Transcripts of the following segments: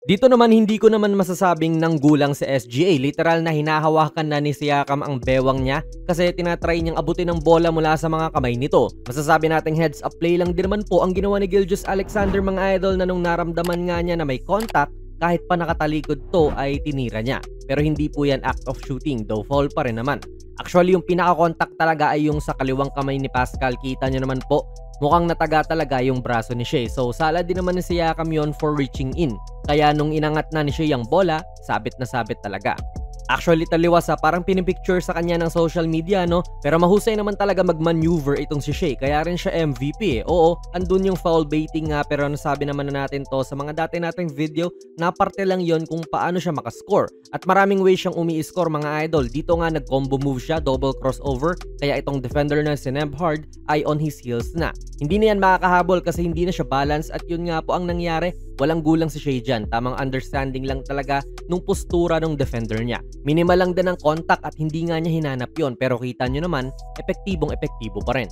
Dito naman hindi ko naman masasabing nanggulang si SGA. Literal na hinahawakan na ni Siakam ang bewang niya kasi tinatry niyang abutin ang bola mula sa mga kamay nito. Masasabi nating heads up play lang din naman po ang ginawa ni Gilgeous-Alexander mga idol, na nung naramdaman nga niya na may contact, kahit pa nakatalikod to ay tinira niya. Pero hindi po yan act of shooting, though foul pa rin naman. Actually yung pinaka-contact talaga ay yung sa kaliwang kamay ni Pascal. Kita nyo naman po, mukhang nataga talaga yung braso ni Shai. So sala din naman ni Siakam yun for reaching in. Kaya nung inangat na ni Shai ang bola, sabit na sabit talaga. Actually taliwas parang pinipicture sa kanya ng social media, no? Pero mahusay naman talaga mag-maneuver itong si Shai, kaya rin siya MVP eh. Oo, andun yung foul baiting nga, pero nasabi naman na natin to sa mga dati nating video na parte lang yon kung paano siya makascore. At maraming ways siyang umi-score mga idol. Dito nga nag-combo move siya, double crossover, kaya itong defender na si Nembhard ay on his heels na. Hindi na yan makakahabol kasi hindi na siya balance, at yun nga po ang nangyari. Walang gulang si Shai dyan. Tamang understanding lang talaga nung postura ng defender niya. Minimal lang din ang contact at hindi nga niya hinanap yon, pero kita nyo naman, epektibong-epektibo pa rin.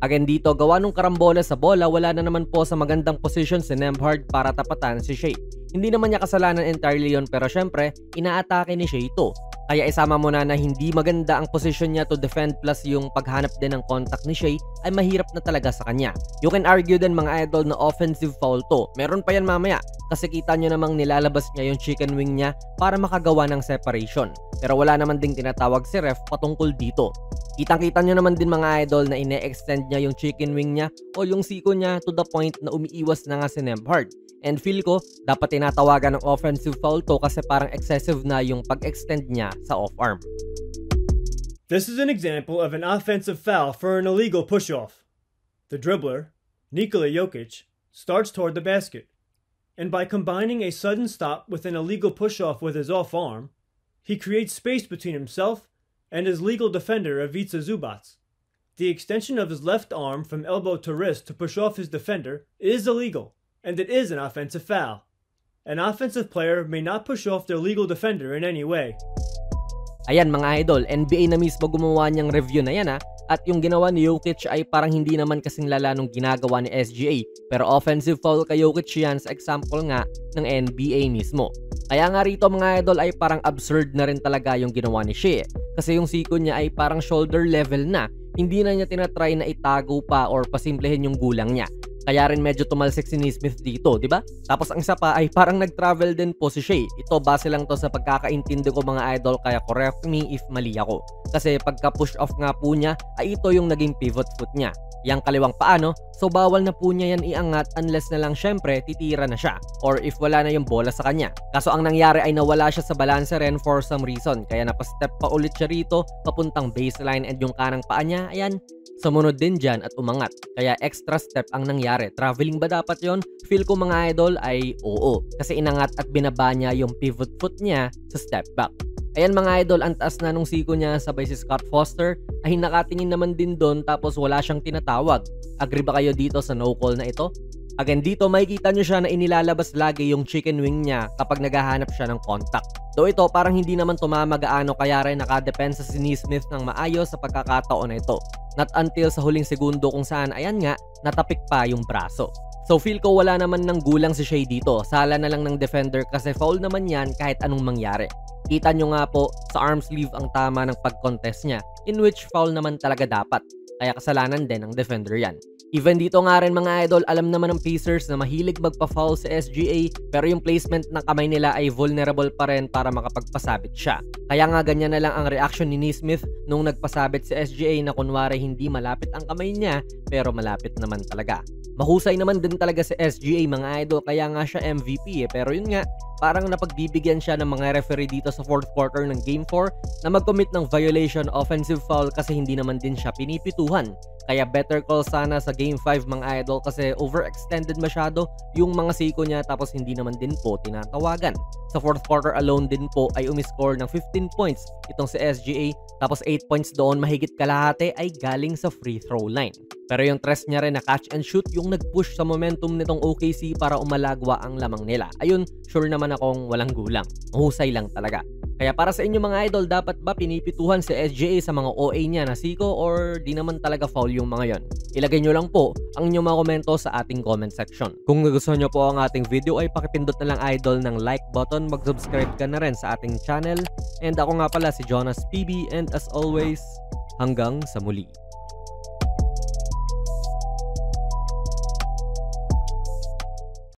Again dito, gawa nung karambola sa bola, wala na naman po sa magandang position si Nembhard para tapatan si Shai. Hindi naman niya kasalanan entirely yon, pero syempre, inaatake ni Shai ito. Kaya isama mo na hindi maganda ang position niya to defend, plus yung paghanap din ng contact ni Shai ay mahirap na talaga sa kanya. You can argue din mga idol na offensive foul to. Meron pa yan mamaya kasi kita nyo namang nilalabas niya yung chicken wing niya para makagawa ng separation. Pero wala naman ding tinatawag si ref patungkol dito. Kitang-kita nyo naman din mga idol na ine-extend niya yung chicken wing niya o yung siko niya to the point na umiiwas na nga si Nembhard. And feel ko, dapat tinatawagan ng offensive foul to kasi parang excessive na yung pag-extend niya sa off-arm. This is an example of an offensive foul for an illegal push-off. The dribbler, Nikola Jokic, starts toward the basket. And by combining a sudden stop with an illegal push-off with his off-arm, he creates space between himself and his legal defender Ivica Zubac. The extension of his left arm from elbow to wrist to push off his defender is illegal. And it is an offensive foul. An offensive player may not push off their legal defender in any way. Ayan mga idol, NBA na mismo gumawa niyang review na yan at yung ginawa ni Jokic ay parang hindi naman kasing lala nung ginagawa ni SGA. Pero offensive foul kay Jokic yan sa example nga ng NBA mismo. Kaya nga rito mga idol ay parang absurd na rin talaga yung ginawa ni Shai. Kasi yung siko niya ay parang shoulder level na. Hindi na niya tinatry na itago pa or pasimplehin yung gulang niya. Kaya rin medyo tumalsik si Nesmith dito, di ba? Tapos ang isa pa ay parang nag-travel din po si Shai. Ito base lang to sa pagkakaintindi ko mga idol, kaya correct me if mali ako. Kasi pagka push off nga po niya ay ito yung naging pivot foot niya. Yang kaliwang paano, so bawal na po niya yan iangat unless na lang syempre titira na siya or if wala na yung bola sa kanya. Kaso ang nangyari ay nawala siya sa balance rin for some reason, kaya napastep pa ulit siya rito papuntang baseline and yung kanang paa niya, ayan, sumunod din dyan at umangat. Kaya extra step ang nangyari. Traveling ba dapat yon? Feel ko mga idol ay oo. Kasi inangat at binaba niya yung pivot foot niya sa step back. Ayan mga idol, ang taas na nung siko niya sabay si Scott Foster ay nakatingin naman din doon tapos wala siyang tinatawag. Agree ba kayo dito sa no call na ito? Again dito makikita nyo siya na inilalabas lagi yung chicken wing niya kapag naghahanap siya ng contact. Though ito parang hindi naman tumama gaano, kaya rin nakadepensa si Nesmith ng maayos sa pagkakataon na ito. Not until sa huling segundo kung saan ayan nga natapik pa yung braso. So feel ko wala naman ng gulang si Shai dito. Sala na lang ng defender kasi foul naman yan kahit anong mangyari. Kita nyo nga po sa arm sleeve ang tama ng pag-contest niya, in which foul naman talaga dapat. Kaya kasalanan din ng defender yan. Even dito nga rin mga idol, alam naman ng Pacers na mahilig magpa-foul sa SGA, pero yung placement ng kamay nila ay vulnerable pa rin para makapagpasabit siya. Kaya nga ganyan na lang ang reaction ni Nesmith nung nagpasabit si SGA na kunwari hindi malapit ang kamay niya pero malapit naman talaga. Mahusay naman din talaga si SGA mga idol, kaya nga siya MVP pero yun nga, parang napagbibigyan siya ng mga referee dito sa fourth quarter ng Game 4 na mag-commit ng violation offensive foul kasi hindi naman din siya pinipituhan. Kaya better call sana sa Game 5 mga idol kasi overextended masyado yung mga siko niya tapos hindi naman din po tinatawagan. Sa fourth quarter alone din po ay umiscore ng 15 points itong si SGA tapos 8 points doon, mahigit kalahati ay galing sa free throw line. Pero yung tres niya rin na catch and shoot yung nag-push sa momentum nitong OKC para umalagwa ang lamang nila. Ayun, sure naman akong walang gulang. Mahusay lang talaga. Kaya para sa inyo mga idol, dapat ba pinipituhan si SGA sa mga OA niya na siko or di naman talaga foul yung mga yon? Ilagay nyo lang po ang inyong mga komento sa ating comment section. Kung nagustuhan nyo po ang ating video ay pakipindot na lang idol ng like button, mag-subscribe ka na rin sa ating channel. And ako nga pala si Jonas PB, and as always, hanggang sa muli.